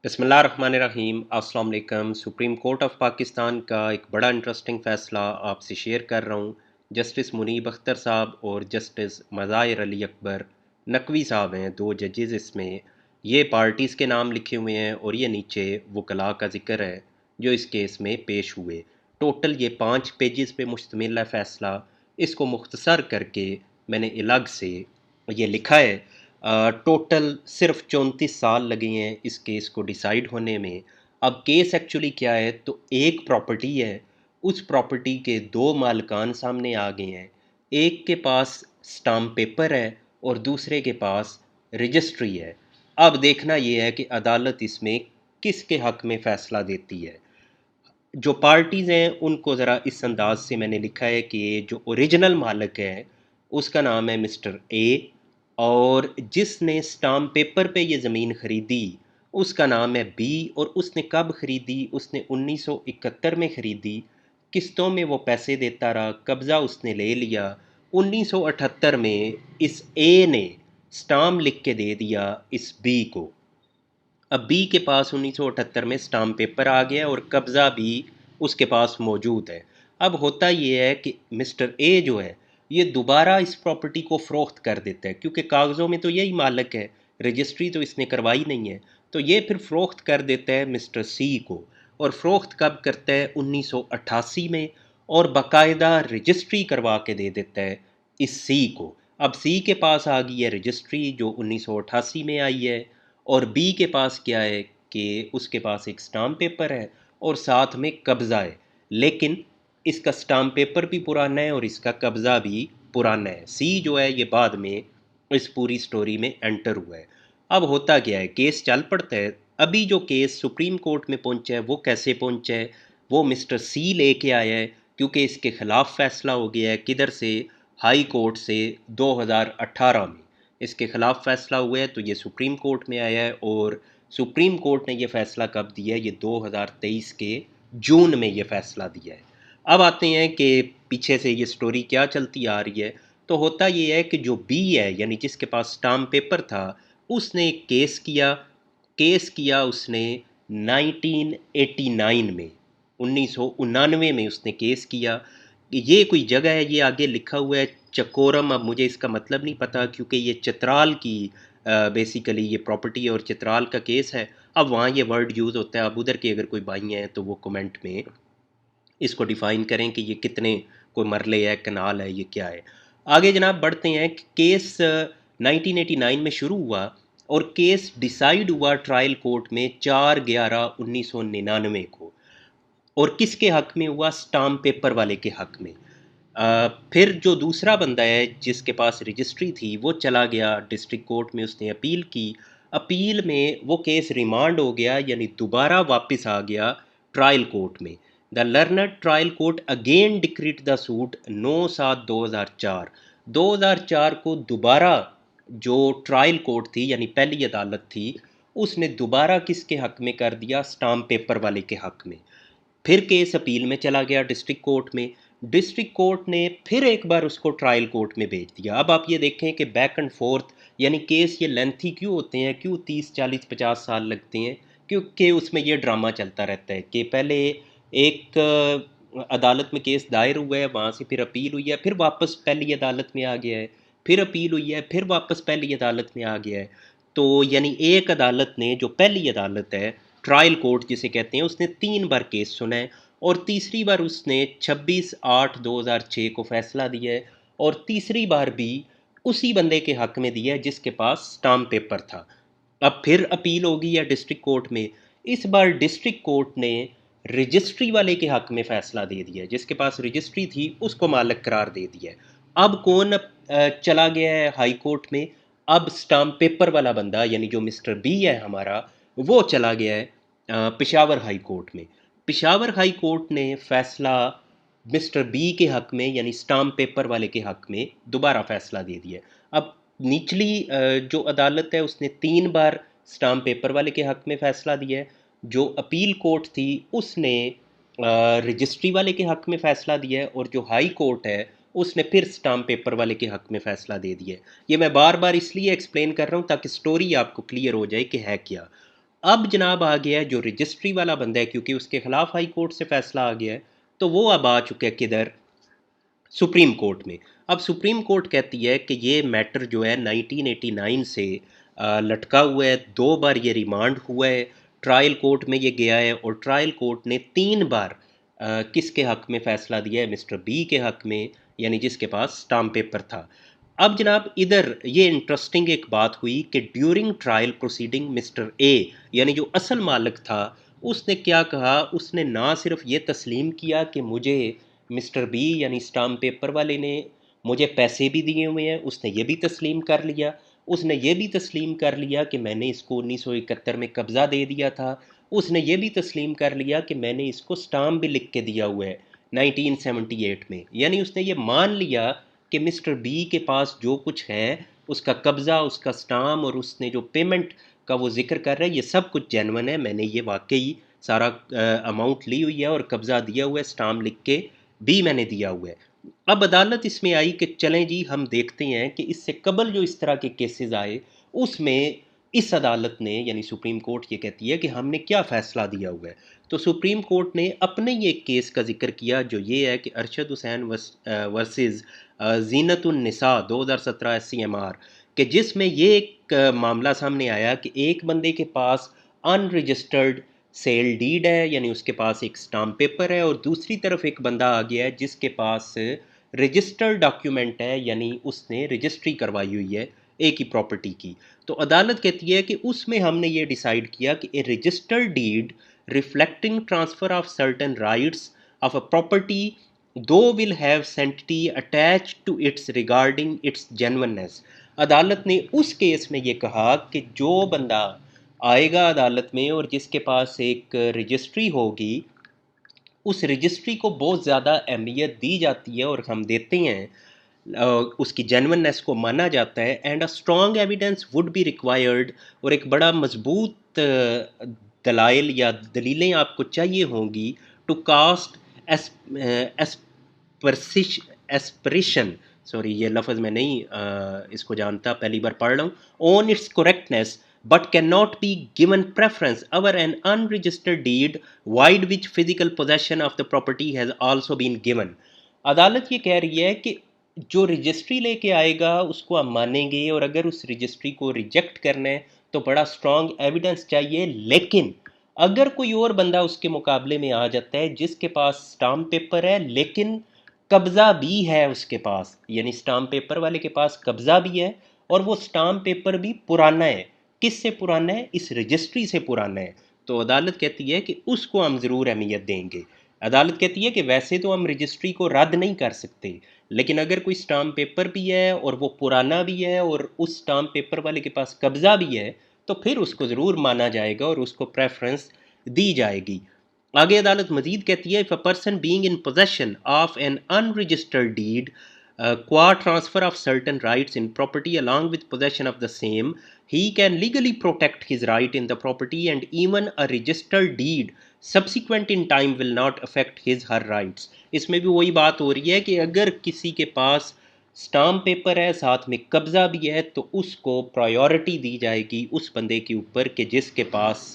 बिस्मिल्लाहिर्रहमानिर्रहीम अस्सलाम वालेकुम। सुप्रीम कोर्ट ऑफ पाकिस्तान का एक बड़ा इंटरेस्टिंग फ़ैसला आपसे शेयर कर रहा हूँ। जस्टिस मुनीब अख्तर साहब और जस्टिस मज़ाहिर अली अकबर नकवी साहब हैं, दो जजेज़ इसमें। ये पार्टीज़ के नाम लिखे हुए हैं और ये नीचे वकला का ज़िक्र है जो इस केस में पेश हुए। टोटल ये 5 पेजेस पे मुश्तमिल है फ़ैसला। इसको मुख्तसर करके मैंने अलग से ये लिखा है। टोटल सिर्फ 34 साल लगे हैं इस केस को डिसाइड होने में। अब केस एक्चुअली क्या है, तो एक प्रॉपर्टी है, उस प्रॉपर्टी के दो मालिकान सामने आ गए हैं। एक के पास स्टाम्प पेपर है और दूसरे के पास रजिस्ट्री है। अब देखना ये है कि अदालत इसमें किसके हक में फ़ैसला देती है। जो पार्टीज़ हैं उनको ज़रा इस अंदाज से मैंने लिखा है कि जो ओरिजिनल मालिक है उसका नाम है मिस्टर ए, और जिसने स्टाम्प पेपर पे ये ज़मीन ख़रीदी उसका नाम है बी। और उसने कब ख़रीदी? उसने 1971 में ख़रीदी। किस्तों में वो पैसे देता रहा, कब्ज़ा उसने ले लिया। 1978 में इस ए ने स्टाम्प लिख के दे दिया इस बी को। अब बी के पास 1978 में स्टाम्प पेपर आ गया और कब्ज़ा भी उसके पास मौजूद है। अब होता ये है कि मिस्टर ए जो है ये दोबारा इस प्रॉपर्टी को फ़रोख्त कर देता है, क्योंकि कागज़ों में तो यही मालिक है, रजिस्ट्री तो इसने करवाई नहीं है। तो ये फिर फ़रोख्त कर देता है मिस्टर सी को। और फ़रोख्त कब करता है? 1988 में। और बाकायदा रजिस्ट्री करवा के दे देता है इस सी को। अब सी के पास आ गई है रजिस्ट्री जो 1988 में आई है, और बी के पास क्या है कि उसके पास एक स्टाम्प पेपर है और साथ में कब्ज़ा है। लेकिन इसका स्टाम्प पेपर भी पुराना है और इसका कब्ज़ा भी पुराना है। सी जो है ये बाद में इस पूरी स्टोरी में एंटर हुआ है। अब होता क्या है, केस चल पड़ता है। अभी जो केस सुप्रीम कोर्ट में पहुंचा है वो कैसे पहुंचा है? वो मिस्टर सी लेके आया है, क्योंकि इसके ख़िलाफ़ फ़ैसला हो गया है। किधर से? हाई कोर्ट से 2018 में इसके ख़िलाफ़ फ़ैसला हुआ है, तो ये सुप्रीम कोर्ट में आया है। और सुप्रीम कोर्ट ने ये फ़ैसला कब दिया है? ये 2023 के जून में ये फ़ैसला दिया है। अब आते हैं कि पीछे से ये स्टोरी क्या चलती आ रही है। तो होता ये है कि जो बी है, यानी जिसके पास स्टाम्प पेपर था, उसने एक केस किया उसने 1989 में, 1999 में उसने केस किया। ये कोई जगह है, ये आगे लिखा हुआ है चकोरम। अब मुझे इसका मतलब नहीं पता, क्योंकि ये चित्राल की बेसिकली ये प्रॉपर्टी है और चित्राल का केस है। अब वहाँ ये वर्ड यूज़ होता है। अब उधर के अगर कोई भाई हैं तो वो कमेंट में इसको डिफ़ाइन करें कि ये कितने कोई मरले है, कनाल है, ये क्या है। आगे जनाब बढ़ते हैं कि केस 1989 में शुरू हुआ और केस डिसाइड हुआ ट्रायल कोर्ट में 4/11/1999 को। और किसके हक में हुआ? स्टाम्प पेपर वाले के हक में। फिर जो दूसरा बंदा है जिसके पास रजिस्ट्री थी वो चला गया डिस्ट्रिक्ट कोर्ट में, उसने अपील की। अपील में वो केस रिमांड हो गया, यानी दोबारा वापस आ गया ट्रायल कोर्ट में। The learned trial court again decreed the suit 9/7/2004। 2004 को दोबारा जो ट्रायल कोर्ट थी, यानी पहली अदालत थी, उसने दोबारा किसके हक में कर दिया? स्टाम्प पेपर वाले के हक में। फिर केस अपील में चला गया डिस्ट्रिक्ट कोर्ट में। डिस्ट्रिक्ट कोर्ट ने फिर एक बार उसको ट्रायल कोर्ट में भेज दिया। अब आप ये देखें कि बैक एंड फोर्थ, यानी केस ये लेंथी क्यों होते हैं, क्यों 30 40 50 साल लगते हैं? क्योंकि उसमें ये ड्रामा चलता रहता है कि पहले एक अदालत में केस दायर हुआ है, वहाँ से फिर अपील हुई है, फिर वापस पहली अदालत में आ गया है, फिर अपील हुई है, फिर वापस पहली अदालत में आ गया है। तो यानी एक अदालत ने, जो पहली अदालत है ट्रायल कोर्ट जिसे कहते हैं, उसने 3 बार केस सुना है। और तीसरी बार उसने 26/8/2006 को फैसला दिया है। और तीसरी बार भी उसी बंदे के हक में दिया है जिसके पास स्टाम्प पेपर था। अब फिर अपील होगी या डिस्ट्रिक्ट कोर्ट में। इस बार डिस्ट्रिक्ट कोर्ट ने रजिस्ट्री वाले के हक में फ़ैसला दे दिया है, जिसके पास रजिस्ट्री थी उसको मालिक करार दे दिया है। अब कौन चला गया है हाई कोर्ट में? अब स्टाम्प पेपर वाला बंदा, यानी जो मिस्टर बी है हमारा, वो चला गया है पेशावर हाई कोर्ट में। पेशावर हाई कोर्ट ने फ़ैसला मिस्टर बी के हक में, यानी स्टाम्प पेपर वाले के हक में दोबारा फ़ैसला दे दिया है। अब निचली जो अदालत है उसने 3 बार स्टाम्प पेपर वाले के हक में फ़ैसला दिया है। जो अपील कोर्ट थी उसने रजिस्ट्री वाले के हक में फ़ैसला दिया है। और जो हाई कोर्ट है उसने फिर स्टाम्प पेपर वाले के हक में फ़ैसला दे दिया है। ये मैं बार बार इसलिए एक्सप्लेन कर रहा हूँ ताकि स्टोरी आपको क्लियर हो जाए कि है क्या। अब जनाब आ गया है जो रजिस्ट्री वाला बंदा है, क्योंकि उसके खिलाफ हाई कोर्ट से फैसला आ गया है, तो वो अब आ चुका है किधर, सुप्रीम कोर्ट में। अब सुप्रीम कोर्ट कहती है कि ये मैटर जो है 1989 से लटका हुआ है, 2 बार ये रिमांड हुआ है, ट्रायल कोर्ट में ये गया है और ट्रायल कोर्ट ने 3 बार किसके हक में फ़ैसला दिया है, मिस्टर बी के हक में, यानी जिसके पास स्टाम्प पेपर था। अब जनाब इधर ये इंटरेस्टिंग एक बात हुई कि during trial proceeding mister A, यानी जो असल मालिक था, उसने क्या कहा, उसने ना सिर्फ ये तस्लीम किया कि मुझे मिस्टर बी यानी स्टाम्प पेपर वाले ने मुझे पैसे भी दिए हुए हैं, उसने ये भी तस्लीम कर लिया, उसने ये भी तस्लीम कर लिया कि मैंने इसको 1971 में कब्ज़ा दे दिया था, उसने ये भी तस्लीम कर लिया कि मैंने इसको स्टाम्प भी लिख के दिया हुआ है 1978 में। यानी उसने ये मान लिया कि मिस्टर बी के पास जो कुछ है, उसका कब्ज़ा, उसका स्टाम्प और उसने जो पेमेंट का वो जिक्र कर रहा है, ये सब कुछ जेन्युइन है, मैंने ये वाकई सारा अमाउंट ली हुई है और कब्ज़ा दिया हुआ है, स्टाम्प लिख के भी मैंने दिया हुआ है। अब अदालत इसमें आई कि चलें जी, हम देखते हैं कि इससे कबल जो इस तरह के केसेस आए, उसमें इस अदालत ने यानी सुप्रीम कोर्ट ये कहती है कि हमने क्या फ़ैसला दिया हुआ है। तो सुप्रीम कोर्ट ने अपने ही एक केस का जिक्र किया, जो ये है कि अरशद हुसैन वर्सेस ज़ीनतुन्निसा 2017 SCMR, कि जिसमें ये एक मामला सामने आया कि एक बंदे के पास अनरजिस्टर्ड सेल डीड है, यानी उसके पास एक स्टाम्प पेपर है, और दूसरी तरफ एक बंदा आ गया है जिसके पास रजिस्टर्ड डॉक्यूमेंट है, यानी उसने रजिस्ट्री करवाई हुई है एक ही प्रॉपर्टी की। तो अदालत कहती है कि उसमें हमने ये डिसाइड किया कि a registered deed reflecting transfer of certain rights of a property do will have sanctity attach to its regarding its genuineness. अदालत ने उस केस में ये कहा कि जो बंदा आएगा अदालत में और जिसके पास एक रजिस्ट्री होगी, उस रजिस्ट्री को बहुत ज़्यादा अहमियत दी जाती है और हम देते हैं, उसकी जेन्युइननेस को माना जाता है, and a strong evidence would be required, और एक बड़ा मजबूत दलाइल या दलीलें आपको चाहिए होंगी, टू कास्ट एस्परसिश एस्परेशन, सॉरी ये लफ्ज़ मैं नहीं इसको जानता, पहली बार पढ़ रहा हूँ, on it's correctness but cannot be given preference over an unregistered deed void which physical possession of the property has also been given। अदालत ये कह रही है कि जो रजिस्ट्री लेके आएगा उसको हम मानेंगे, और अगर उस रजिस्ट्री को रिजेक्ट करना है तो बड़ा स्ट्रॉन्ग एविडेंस चाहिए, लेकिन अगर कोई और बंदा उसके मुकाबले में आ जाता है जिसके पास स्टाम्प पेपर है लेकिन कब्ज़ा भी है उसके पास, यानी स्टाम्प पेपर वाले के पास कब्ज़ा भी है और वो स्टाम्प पेपर भी पुराना है, किससे पुराना है, इस रजिस्ट्री से पुराना है, तो अदालत कहती है कि उसको हम ज़रूर अहमियत देंगे। अदालत कहती है कि वैसे तो हम रजिस्ट्री को रद्द नहीं कर सकते, लेकिन अगर कोई स्टाम्प पेपर भी है और वो पुराना भी है और उस स्टाम्प पेपर वाले के पास कब्ज़ा भी है, तो फिर उसको ज़रूर माना जाएगा और उसको प्रेफरेंस दी जाएगी। आगे अदालत मजीद कहती है, if a person being in possession of an unregistered deed qua transfer of certain rights in property along with possession of the same, he can legally protect his right in the property, and even a registered deed subsequent in time will not affect his her rights। इसमें भी वही बात हो रही है कि अगर किसी के पास स्टाम्प पेपर है साथ में कब्ज़ा भी है तो उसको प्रायोरिटी दी जाएगी उस बंदे के ऊपर कि जिसके पास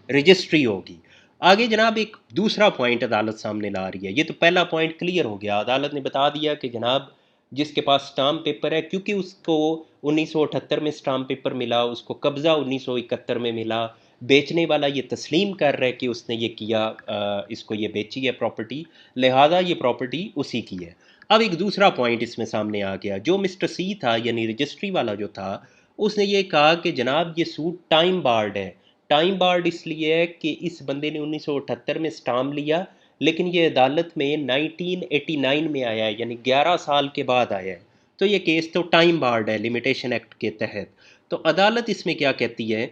रजिस्ट्री होगी। आगे जनाब एक दूसरा पॉइंट अदालत सामने ला रही है। ये तो पहला पॉइंट क्लियर हो गया, अदालत ने बता दिया कि जनाब जिसके पास स्टाम्प पेपर है, क्योंकि उसको 1978 में स्टाम्प पेपर मिला, उसको कब्ज़ा 1971 में मिला, बेचने वाला ये तस्लीम कर रहा है कि उसने ये किया, इसको ये बेची है प्रॉपर्टी, लिहाजा ये प्रॉपर्टी उसी की है। अब एक दूसरा पॉइंट इसमें सामने आ गया, जो मिस्टर सी था यानी रजिस्ट्री वाला जो था, उसने ये कहा कि जनाब ये सूट टाइम बार्ड है। टाइम बार्ड इसलिए है कि इस बंदे ने 1978 में स्टाम्प लिया, लेकिन ये अदालत में 1989 में आया है, यानी 11 साल के बाद आया है, तो ये केस तो टाइम बार्ड है लिमिटेशन एक्ट के तहत। तो अदालत इसमें क्या कहती है,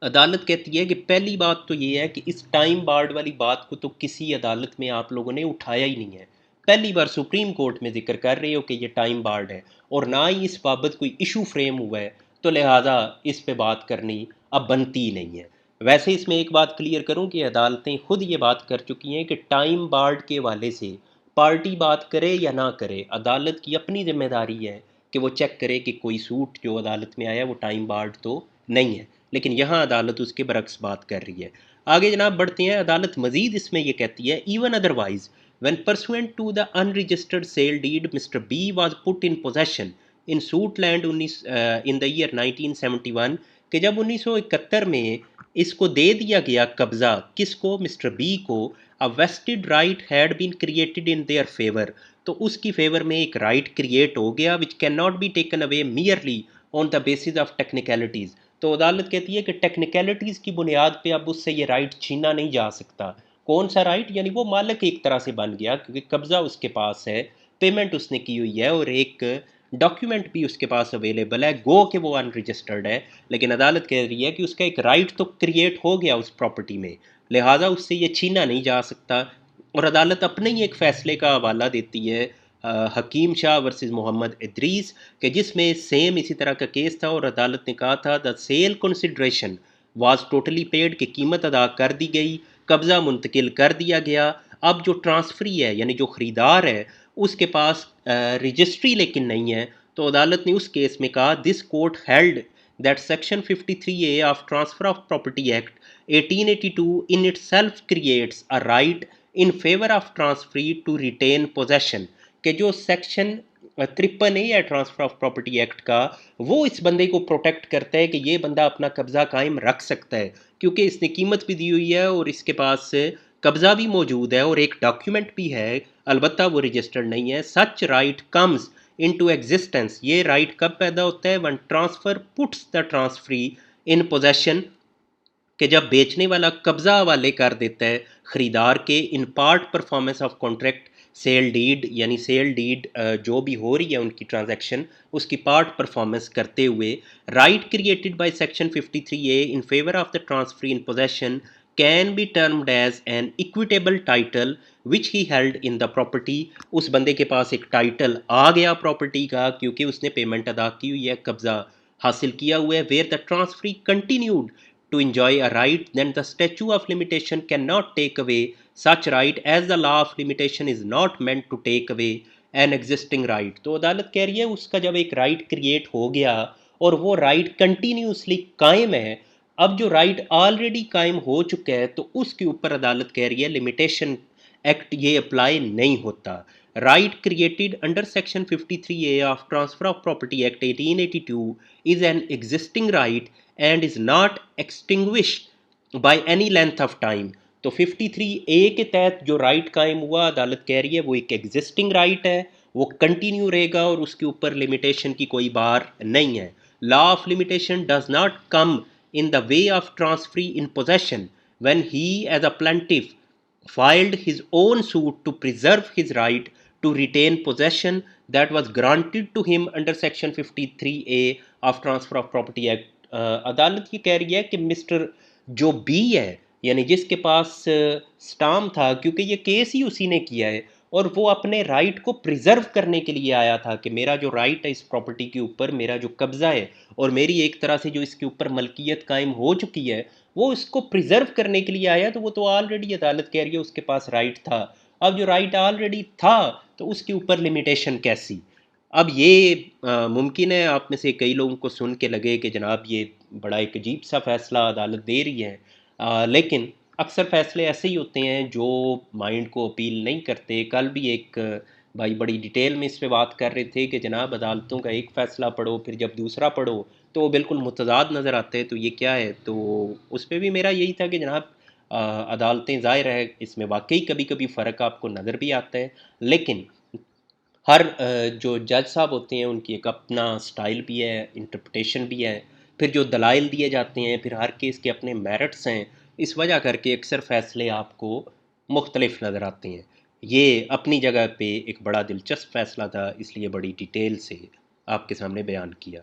अदालत कहती है कि पहली बात तो ये है कि इस टाइम बार्ड वाली बात को तो किसी अदालत में आप लोगों ने उठाया ही नहीं है, पहली बार सुप्रीम कोर्ट में जिक्र कर रहे हो कि ये टाइम बार्ड है, और ना ही इस बाबत कोई इशू फ्रेम हुआ है, तो लिहाजा इस पे बात करनी अब बनती ही नहीं है। वैसे इसमें एक बात क्लियर करूं कि अदालतें खुद ये बात कर चुकी हैं कि टाइम बार्ड के वाले से पार्टी बात करे या ना करे, अदालत की अपनी जिम्मेदारी है कि वो चेक करे कि कोई सूट जो अदालत में आया वो टाइम बार्ड तो नहीं है। लेकिन यहाँ अदालत उसके बरक्स बात कर रही है। आगे जनाब बढ़ते हैं, अदालत मजीद इसमें यह कहती है, even otherwise when pursuant to the unregistered sale deed Mr. B was put in possession in Suitland 19 in the year 1971, कि जब 1971 में इसको दे दिया गया कब्ज़ा, किसको, मिस्टर बी को, a vested right had been created in their favour, तो उसकी फेवर में एक राइट क्रिएट हो गया which can not be taken away merely on the basis of technicalities. तो अदालत कहती है कि टेक्निकलिटीज़ की बुनियाद पे अब उससे ये राइट छीना नहीं जा सकता। कौन सा राइट, यानी वो मालिक एक तरह से बन गया क्योंकि कब्ज़ा उसके पास है, पेमेंट उसने की हुई है और एक डॉक्यूमेंट भी उसके पास अवेलेबल है, गो कि वो अनरजिस्टर्ड है, लेकिन अदालत कह रही है कि उसका एक राइट तो क्रिएट हो गया उस प्रॉपर्टी में, लिहाजा उससे ये छीना नहीं जा सकता। और अदालत अपने ही एक फ़ैसले का हवाला देती है, हकीम शाह वर्सेस मोहम्मद इदरीस, के जिसमें सेम इसी तरह का केस था और अदालत ने कहा था the sale consideration was totally paid, कि कीमत अदा कर दी गई, कब्ज़ा मुंतकिल कर दिया गया। अब जो ट्रांसफरी है यानी जो ख़रीदार है उसके पास रजिस्ट्री लेकिन नहीं है, तो अदालत ने उस केस में कहा this court held that section 53A of transfer of property act 1882 in itself creates a right in favour of transferee to retain possession, के जो सेक्शन 53A है ट्रांसफ़र ऑफ प्रॉपर्टी एक्ट का, वो इस बंदे को प्रोटेक्ट करता है कि ये बंदा अपना कब्ज़ा कायम रख सकता है क्योंकि इसने कीमत भी दी हुई है और इसके पास कब्ज़ा भी मौजूद है और एक डॉक्यूमेंट भी है, अलबत्ता वो रजिस्टर्ड नहीं है। सच राइट कम्स इनटू एग्जिस्टेंस, ये राइट कब पैदा होता है, one transfer puts the transferee in possession, कि जब बेचने वाला कब्ज़ा हवाले कर देता है ख़रीदार के, in part performance of contract sale deed, यानी सेल डीड जो भी हो रही है उनकी ट्रांजैक्शन उसकी पार्ट परफॉर्मेंस करते हुए, right created by section 53A in favour of the transfer in possession can be termed as an equitable title which he held in the property, उस बंदे के पास एक टाइटल आ गया प्रॉपर्टी का क्योंकि उसने पेमेंट अदा की हुई है, कब्ज़ा हासिल किया हुआ है, where the transferee continued to enjoy a right, then the statute of limitation cannot take away such right as the law of limitation is not meant to take away an existing right। तो अदालत कह रही है उसका जब एक right create हो गया और वो राइट कंटिन्यूसली कायम है, अब जो राइट ऑलरेडी कायम हो चुका है तो उसके ऊपर अदालत कह रही है लिमिटेशन एक्ट ये अप्लाई नहीं होता। Right created under section 53A of transfer of property act 1882 is an existing right and is not extinguished by any length of time. तो 53A के तहत जो राइट कायम हुआ, अदालत कह रही है वो एक एग्जिस्टिंग राइट है, वो कंटिन्यू रहेगा और उसके ऊपर लिमिटेशन की कोई बार नहीं है। Law of limitation does not come in the way of transferee in possession when he as a plaintiff filed his own suit to preserve his right to retain possession that was granted to him under section 53A of transfer of property act। अदालत ये कह रही है कि mister जो B है यानी जिसके पास स्टाम था, क्योंकि ये केस ही उसी ने किया है और वो अपने राइट को प्रिजर्व करने के लिए आया था कि मेरा जो राइट है इस प्रॉपर्टी के ऊपर, मेरा जो कब्ज़ा है और मेरी एक तरह से जो इसके ऊपर मलकियत कायम हो चुकी है वो इसको प्रिजर्व करने के लिए आया, तो वो तो ऑलरेडी अदालत कह रही है उसके पास राइट था। अब जो राइट ऑलरेडी था तो उसके ऊपर लिमिटेशन कैसी। अब ये मुमकिन है आप में से कई लोगों को सुन के लगे कि जनाब ये बड़ा एक अजीब सा फ़ैसला अदालत दे रही है, लेकिन अक्सर फ़ैसले ऐसे ही होते हैं जो माइंड को अपील नहीं करते। कल भी एक भाई बड़ी डिटेल में इस पे बात कर रहे थे कि जनाब अदालतों का एक फ़ैसला पढ़ो फिर जब दूसरा पढ़ो तो वो बिल्कुल मुतज़ाद नज़र आते हैं, तो ये क्या है। तो उस पर भी मेरा यही था कि जनाब अदालतें ज़ाहिर है इसमें वाकई कभी कभी फ़र्क आपको नज़र भी आता है, लेकिन हर जो जज साहब होते हैं उनकी एक अपना स्टाइल भी है, इंटरप्रिटेशन भी है, फिर जो दलाइल दिए जाते हैं, फिर हर केस के अपने मेरिट्स हैं, इस वजह करके अक्सर फ़ैसले आपको मुख्तलिफ नज़र आते हैं। ये अपनी जगह पे एक बड़ा दिलचस्प फ़ैसला था, इसलिए बड़ी डिटेल से आपके सामने बयान किया।